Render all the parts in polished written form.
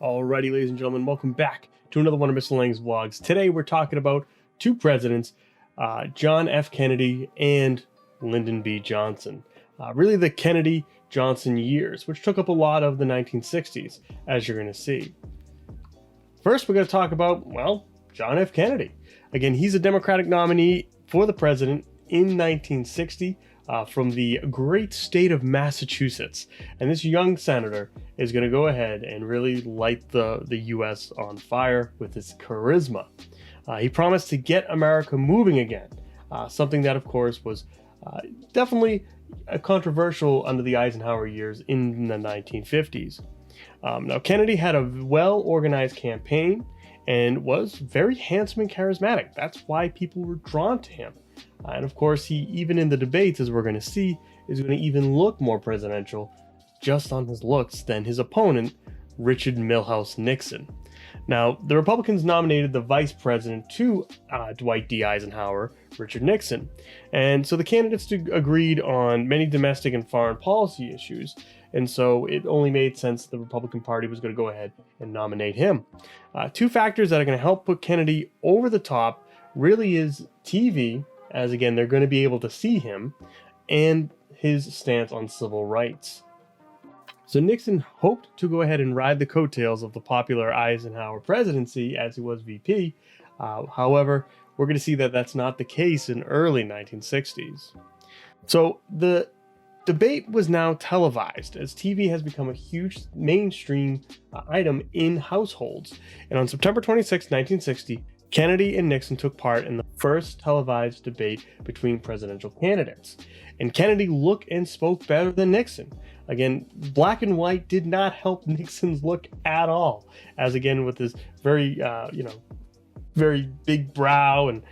Alrighty, ladies and gentlemen, welcome back to another one of Mr. Lang's vlogs. Today we're talking about two presidents, John F. Kennedy and Lyndon B. Johnson. Really the Kennedy-Johnson years, which took up a lot of the 1960s, as you're going to see. First, we're going to talk about, well, John F. Kennedy. Again, he's a Democratic nominee for the president in 1960 from the great state of Massachusetts. And this young senator is going to go ahead and really light the U.S. on fire with his charisma. He promised to get America moving again, something that, of course, was definitely controversial under the Eisenhower years in the 1950s. Now, Kennedy had a well-organized campaign and was very handsome and charismatic. That's why people were drawn to him. And of course, he, even in the debates, as we're going to see, is going to even look more presidential just on his looks than his opponent, Richard Milhouse Nixon. Now, the Republicans nominated the vice president to Dwight D. Eisenhower, Richard Nixon. And so the candidates agreed on many domestic and foreign policy issues. And so it only made sense that the Republican Party was going to go ahead and nominate him. Two factors that are going to help put Kennedy over the top really is TV, as again, they're going to be able to see him, and his stance on civil rights. So Nixon hoped to go ahead and ride the coattails of the popular Eisenhower presidency as he was VP. However, we're going to see that that's not the case in early 1960s. So the debate was now televised, as TV has become a huge mainstream item in households. And on September 26, 1960, Kennedy and Nixon took part in the first televised debate between presidential candidates. And Kennedy looked and spoke better than Nixon. Again, black and white did not help Nixon's look at all, as again with his very, very big brow and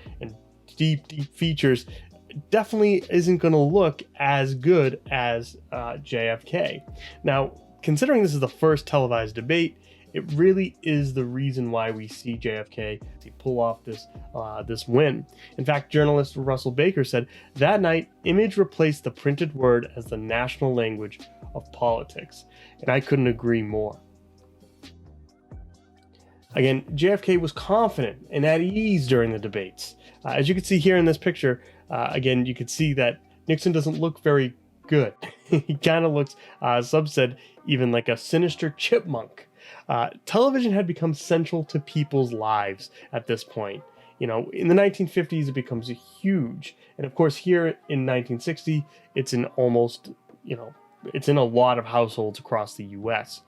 deep features, definitely isn't going to look as good as JFK. Now, considering this is the first televised debate, it really is the reason why we see JFK pull off this win. In fact, journalist Russell Baker said, that night, image replaced the printed word as the national language of politics. And I couldn't agree more. Again, JFK was confident and at ease during the debates. As you can see here in this picture, again, you can see that Nixon doesn't look very good. He kind of looks, some said, even like a sinister chipmunk. Television had become central to people's lives at this point. You know, in the 1950s, it becomes huge. And of course, here in 1960, it's in almost, it's in a lot of households across the U.S.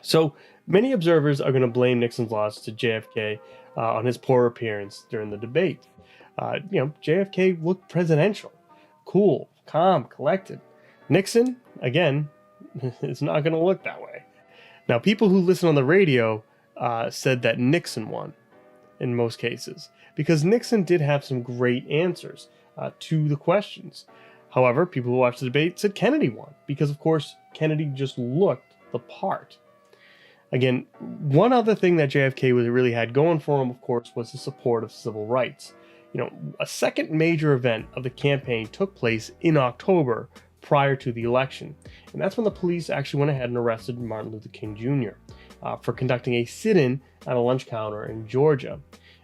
So many observers are going to blame Nixon's loss to JFK on his poor appearance during the debate. JFK looked presidential, cool, calm, collected. Nixon, again, is not going to look that way. Now, people who listen on the radio said that Nixon won in most cases, because Nixon did have some great answers to the questions. However, people who watched the debate said Kennedy won, because of course, Kennedy just looked the part. Again, one other thing that JFK really had going for him, of course, was his support of civil rights. A second major event of the campaign took place in October prior to the election. And that's when the police actually went ahead and arrested Martin Luther King Jr. For conducting a sit-in at a lunch counter in Georgia.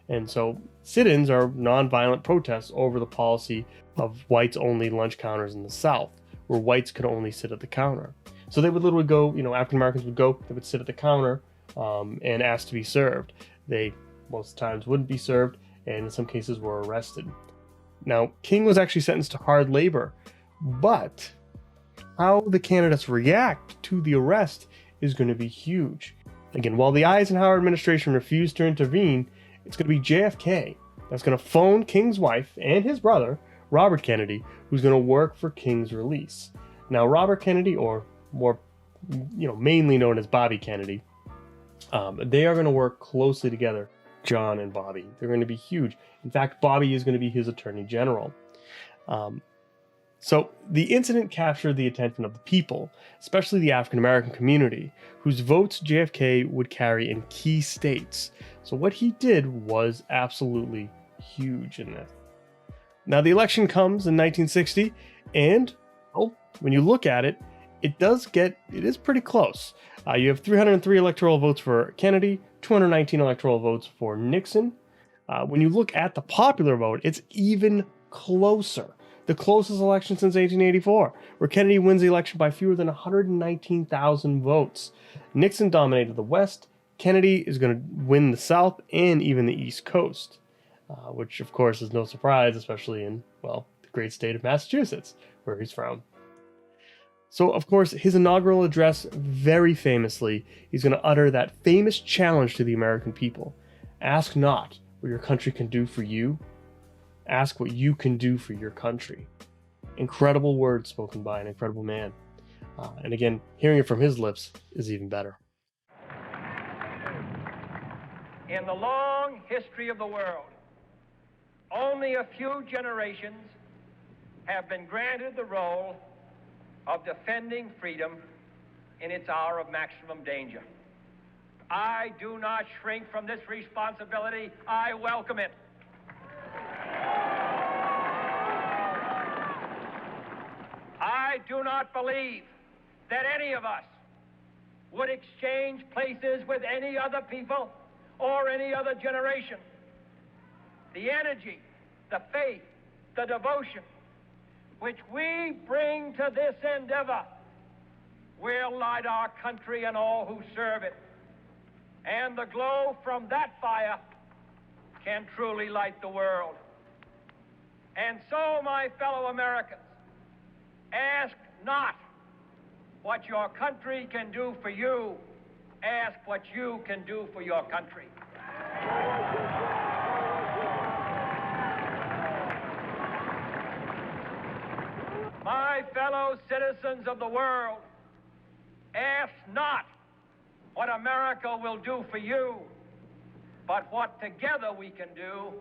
And so sit-ins are nonviolent protests over the policy of whites-only lunch counters in the South, where whites could only sit at the counter. So they would literally go, African Americans would go, they would sit at the counter and ask to be served. They most times wouldn't be served, and in some cases were arrested. Now, King was actually sentenced to hard labor, but how the candidates react to the arrest is going to be huge. Again, while the Eisenhower administration refused to intervene, it's going to be JFK that's going to phone King's wife and his brother, Robert Kennedy, who's going to work for King's release. Now, Robert Kennedy, or more mainly known as Bobby Kennedy. They are going to work closely together, John and Bobby. They're going to be huge. In fact, Bobby is going to be his attorney general. So the incident captured the attention of the people, especially the African American community, whose votes JFK would carry in key states. So what he did was absolutely huge in this. Now the election comes in 1960, and when you look at it, it is pretty close. You have 303 electoral votes for Kennedy, 219 electoral votes for Nixon. When you look at the popular vote, it's even closer. The closest election since 1884, where Kennedy wins the election by fewer than 119,000 votes. Nixon dominated the West. Kennedy is going to win the South and even the East Coast, which of course is no surprise, especially in, the great state of Massachusetts, where he's from. So, of course, his inaugural address, very famously, he's going to utter that famous challenge to the American people. Ask not what your country can do for you. Ask what you can do for your country. Incredible words spoken by an incredible man. And again, hearing it from his lips is even better. In the long history of the world, only a few generations have been granted the role of defending freedom in its hour of maximum danger. I do not shrink from this responsibility. I welcome it. I do not believe that any of us would exchange places with any other people or any other generation. The energy, the faith, the devotion which we bring to this endeavor will light our country and all who serve it. And the glow from that fire can truly light the world. And so, my fellow Americans, ask not what your country can do for you. Ask what you can do for your country. My fellow citizens of the world, ask not what America will do for you, but what together we can do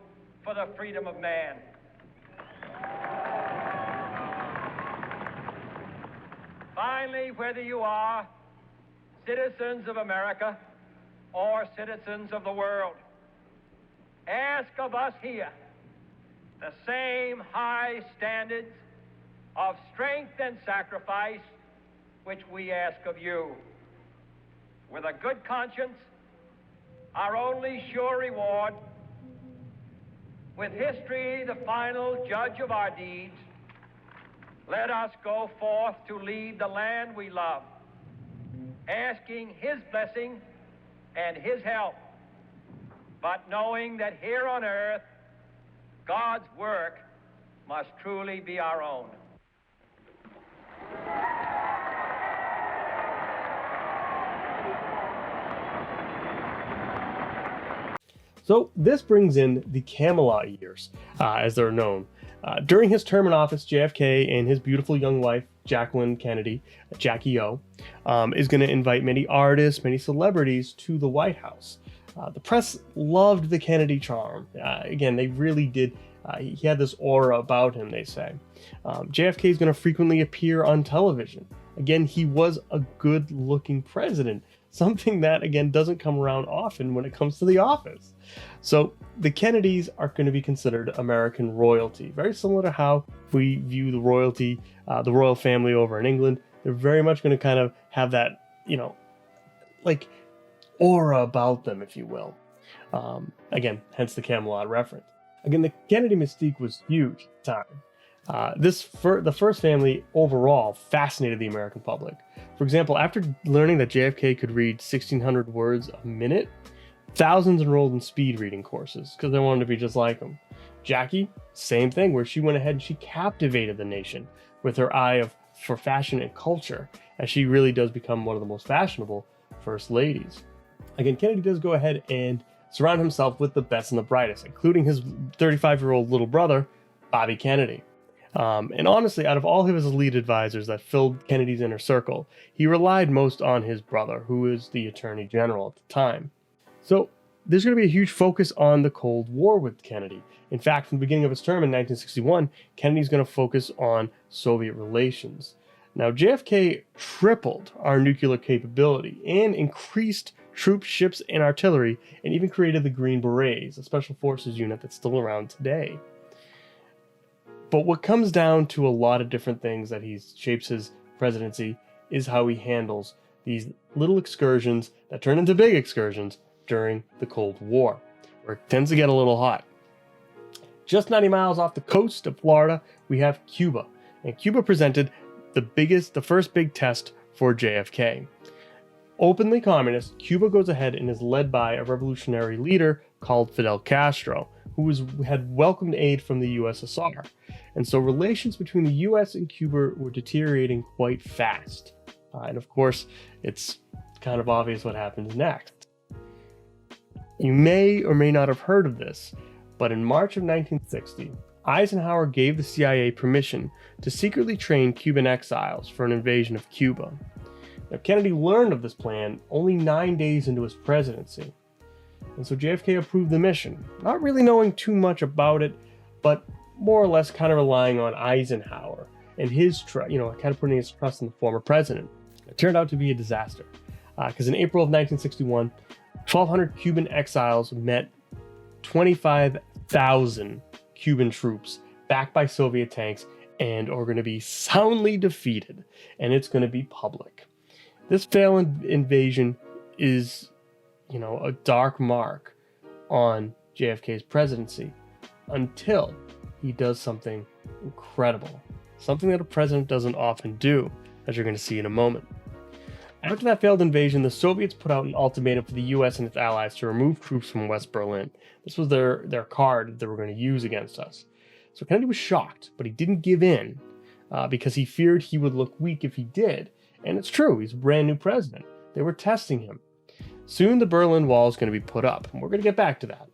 for the freedom of man. Finally, whether you are citizens of America or citizens of the world, ask of us here the same high standards of strength and sacrifice which we ask of you. With a good conscience, our only sure reward, with history the final judge of our deeds, let us go forth to lead the land we love, asking his blessing and his help, but knowing that here on earth, God's work must truly be our own. So this brings in the Camelot years, as they're known. During his term in office, JFK and his beautiful young wife, Jacqueline Kennedy, Jackie O, is going to invite many artists, many celebrities to the White House. The press loved the Kennedy charm. Again, they really did. He had this aura about him, they say. JFK is going to frequently appear on television. Again, he was a good-looking president, something that, again, doesn't come around often when it comes to the office. So the Kennedys are going to be considered American royalty, very similar to how we view the royalty, the royal family over in England. They're very much going to kind of have that, aura about them, if you will. Again, hence the Camelot reference. Again, the Kennedy mystique was huge at the time. The first family overall fascinated the American public. For example, after learning that JFK could read 1,600 words a minute, thousands enrolled in speed reading courses because they wanted to be just like him. Jackie, same thing, where she went ahead and she captivated the nation with her eye for fashion and culture, as she really does become one of the most fashionable first ladies. Again, Kennedy does go ahead and surround himself with the best and the brightest, including his 35-year-old little brother, Bobby Kennedy. And honestly, out of all of his elite advisors that filled Kennedy's inner circle, he relied most on his brother, who was the Attorney General at the time. So there's going to be a huge focus on the Cold War with Kennedy. In fact, from the beginning of his term in 1961, Kennedy's going to focus on Soviet relations. Now, JFK tripled our nuclear capability and increased troops, ships, and artillery, and even created the Green Berets, a special forces unit that's still around today. But what comes down to a lot of different things that he shapes his presidency is how he handles these little excursions that turn into big excursions during the Cold War, where it tends to get a little hot. Just 90 miles off the coast of Florida, we have Cuba. And Cuba presented the first big test for JFK. Openly communist, Cuba goes ahead and is led by a revolutionary leader called Fidel Castro, who had welcomed aid from the USSR. And so relations between the US and Cuba were deteriorating quite fast. And of course, it's kind of obvious what happens next. You may or may not have heard of this, but in March of 1960, Eisenhower gave the CIA permission to secretly train Cuban exiles for an invasion of Cuba. Now, Kennedy learned of this plan only 9 days into his presidency. And so JFK approved the mission, not really knowing too much about it, but more or less kind of relying on Eisenhower and his kind of putting his trust in the former president. It turned out to be a disaster, because in April of 1961, 1,200 Cuban exiles met 25,000 Cuban troops backed by Soviet tanks and are going to be soundly defeated, and it's going to be public. This failed invasion is, a dark mark on JFK's presidency until he does something incredible, something that a president doesn't often do, as you're going to see in a moment. After that failed invasion, the Soviets put out an ultimatum for the US and its allies to remove troops from West Berlin. This was their card that they were going to use against us. So Kennedy was shocked, but he didn't give in because he feared he would look weak if he did. And it's true, he's a brand new president. They were testing him. Soon the Berlin Wall is going to be put up, and we're going to get back to that.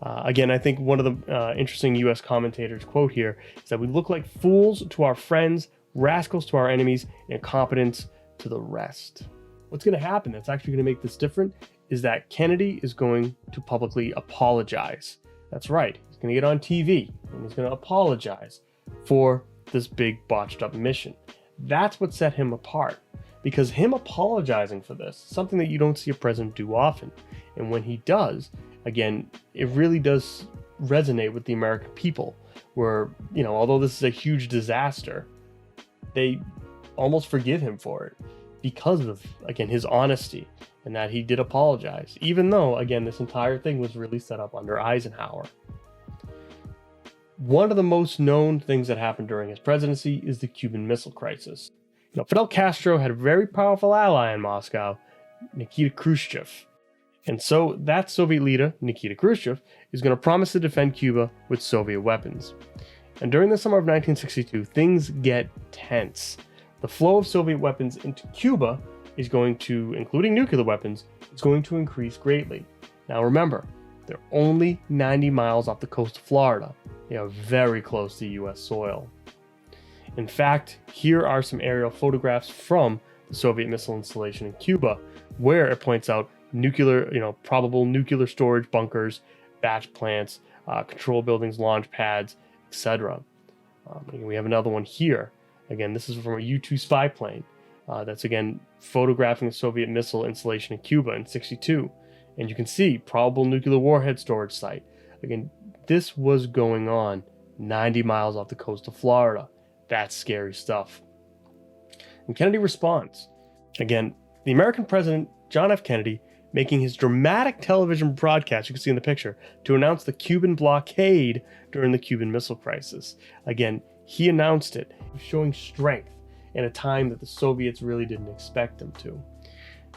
Again, I think one of the interesting US commentators' quote here is that we look like fools to our friends, rascals to our enemies, and incompetents to the rest. What's going to happen that's actually going to make this different is that Kennedy is going to publicly apologize. That's right, he's going to get on TV and he's going to apologize for this big botched up mission. That's what set him apart, because him apologizing for this is something that you don't see a president do often. And when he does, again, it really does resonate with the American people, where, although this is a huge disaster, they almost forgive him for it because of, again, his honesty and that he did apologize, even though, again, this entire thing was really set up under Eisenhower. One of the most known things that happened during his presidency is the Cuban Missile Crisis. Fidel Castro had a very powerful ally in Moscow, Nikita Khrushchev. And so that Soviet leader, Nikita Khrushchev, is going to promise to defend Cuba with Soviet weapons. And during the summer of 1962, things get tense. The flow of Soviet weapons into Cuba is going to, including nuclear weapons, is going to increase greatly. Now remember, they're only 90 miles off the coast of Florida. They are very close to US soil. In fact, here are some aerial photographs from the Soviet missile installation in Cuba, where it points out probable nuclear storage bunkers, batch plants, control buildings, launch pads, etc. We have another one here. Again, this is from a U-2 spy plane. That's, again, photographing a Soviet missile installation in Cuba in '62. And you can see probable nuclear warhead storage site. Again, this was going on 90 miles off the coast of Florida. That's scary stuff. And Kennedy responds. Again, the American president, John F. Kennedy, making his dramatic television broadcast, you can see in the picture, to announce the Cuban blockade during the Cuban Missile Crisis. Again, he announced it, showing strength in a time that the Soviets really didn't expect him to.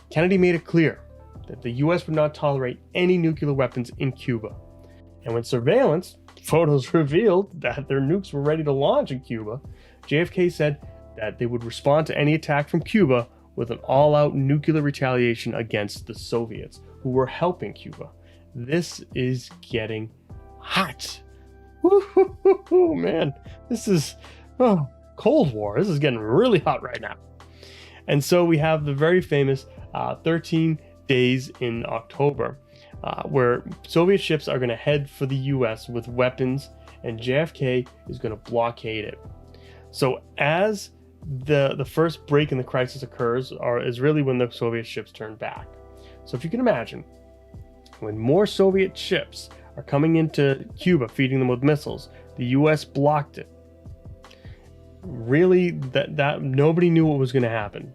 Kennedy made it clear that the US would not tolerate any nuclear weapons in Cuba. And when surveillance photos revealed that their nukes were ready to launch in Cuba, JFK said that they would respond to any attack from Cuba with an all-out nuclear retaliation against the Soviets, who were helping Cuba. This is getting hot. Woo-hoo-hoo-hoo, man. This is Oh, Cold War. This is getting really hot right now. And so we have the very famous 13 days in October, where Soviet ships are going to head for the US with weapons, and JFK is going to blockade it. So as the first break in the crisis occurs, is really when the Soviet ships turn back. So if you can imagine, when more Soviet ships are coming into Cuba, feeding them with missiles, the US blocked it. Really, that nobody knew what was going to happen.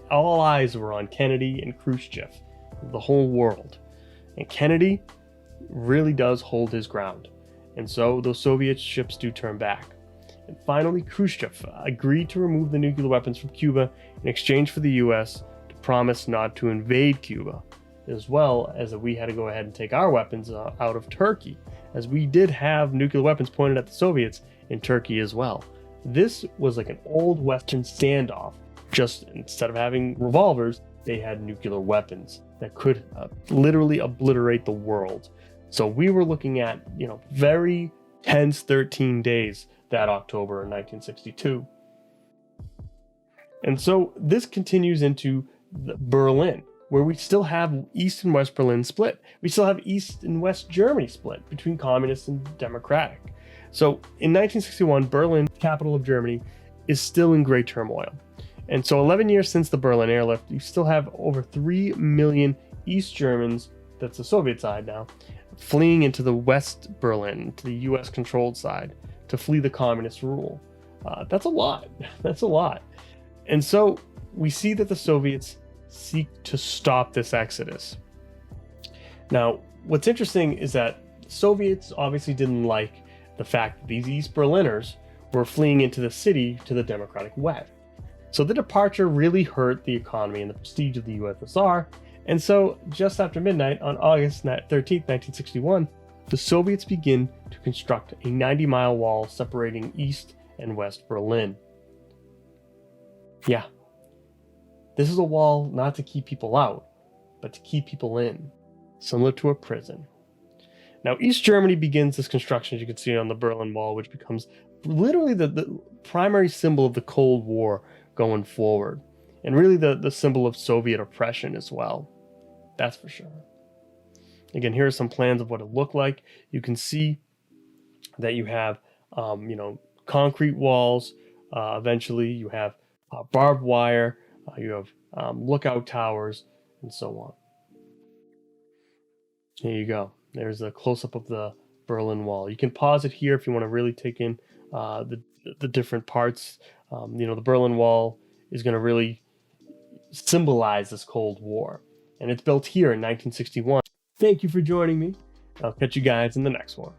All eyes were on Kennedy and Khrushchev, the whole world. And Kennedy really does hold his ground. And so those Soviet ships do turn back. And finally, Khrushchev agreed to remove the nuclear weapons from Cuba in exchange for the US to promise not to invade Cuba, as well as that we had to go ahead and take our weapons out of Turkey, as we did have nuclear weapons pointed at the Soviets in Turkey as well. This was like an old Western standoff. Just instead of having revolvers, they had nuclear weapons that could literally obliterate the world. So we were looking at, very tense 13 days that October in 1962. And so this continues into Berlin, where we still have East and West Berlin split. We still have East and West Germany split between communist and democratic. So in 1961, Berlin, capital of Germany, is still in great turmoil. And so 11 years since the Berlin airlift, you still have over 3 million East Germans, that's the Soviet side now, fleeing into the West Berlin, to the US controlled side, to flee the communist rule. That's a lot. That's a lot. And so we see that the Soviets seek to stop this exodus. Now, what's interesting is that Soviets obviously didn't like the fact that these East Berliners were fleeing into the city to the democratic West. So the departure really hurt the economy and the prestige of the USSR. And so just after midnight on August 13th, 1961, the Soviets begin to construct a 90-mile wall separating East and West Berlin. Yeah, this is a wall not to keep people out, but to keep people in, similar to a prison. Now, East Germany begins this construction, as you can see on the Berlin Wall, which becomes literally the primary symbol of the Cold War going forward, and really the symbol of Soviet oppression as well. That's for sure. Again, here are some plans of what it looked like. You can see that you have, concrete walls. Eventually, you have barbed wire. You have lookout towers, and so on. Here you go. There's a close-up of the Berlin Wall. You can pause it here if you want to really take in the different parts. The Berlin Wall is going to really symbolize this Cold War. And it's built here in 1961. Thank you for joining me. I'll catch you guys in the next one.